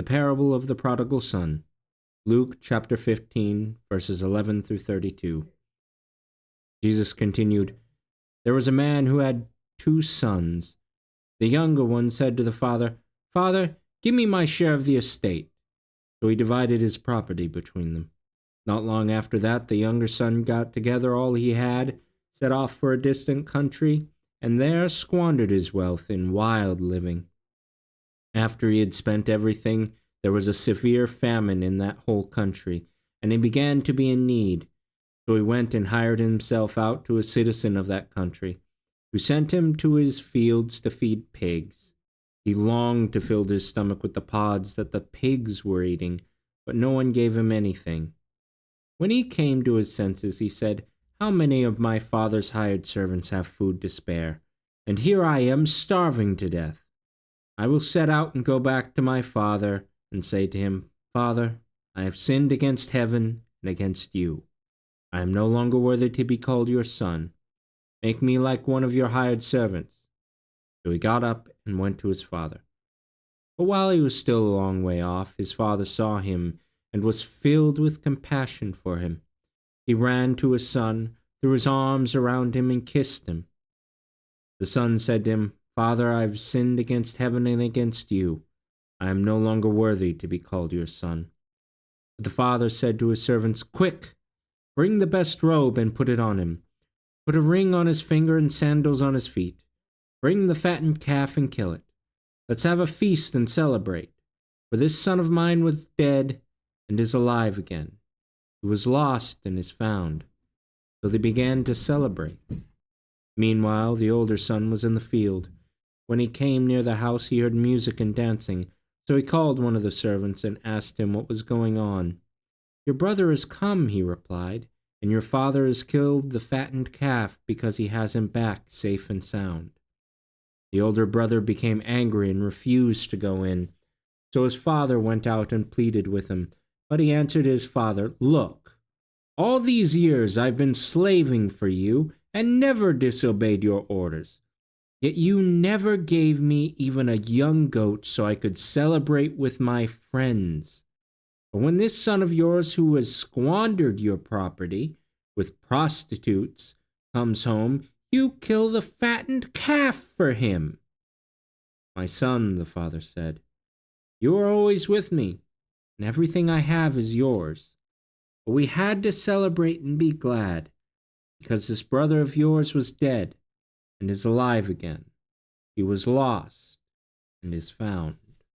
The parable of the prodigal son. Luke chapter 15, verses 11 through 32. Jesus continued, "There was a man who had 2 sons. The younger one said to the father, 'Father, give me my share of the estate.' So he divided his property between them. Not long after that, the younger son got together all he had, set off for a distant country, and there squandered his wealth in wild living. After he had spent everything, there was a severe famine in that whole country, and he began to be in need. So he went and hired himself out to a citizen of that country, who sent him to his fields to feed pigs. He longed to fill his stomach with the pods that the pigs were eating, but no one gave him anything. When he came to his senses, he said, 'How many of my father's hired servants have food to spare? And here I am starving to death. I will set out and go back to my father and say to him, Father, I have sinned against heaven and against you. I am no longer worthy to be called your son. Make me like one of your hired servants.' So he got up and went to his father. But while he was still a long way off, his father saw him and was filled with compassion for him. He ran to his son, threw his arms around him, and kissed him. The son said to him, 'Father, I have sinned against heaven and against you. I am no longer worthy to be called your son.' But the father said to his servants, 'Quick, bring the best robe and put it on him. Put a ring on his finger and sandals on his feet. Bring the fattened calf and kill it. Let's have a feast and celebrate. For this son of mine was dead and is alive again. He was lost and is found.' So they began to celebrate. Meanwhile, the older son was in the field. When he came near the house, he heard music and dancing. So he called one of the servants and asked him what was going on. 'Your brother has come,' he replied, 'and your father has killed the fattened calf because he has him back safe and sound.' The older brother became angry and refused to go in. So his father went out and pleaded with him. But he answered his father, 'Look, all these years I've been slaving for you and never disobeyed your orders. Yet you never gave me even a young goat so I could celebrate with my friends. But when this son of yours who has squandered your property with prostitutes comes home, you kill the fattened calf for him.' 'My son,' the father said, 'you are always with me, and everything I have is yours. But we had to celebrate and be glad, because this brother of yours was dead and is alive again. He was lost and is found.'"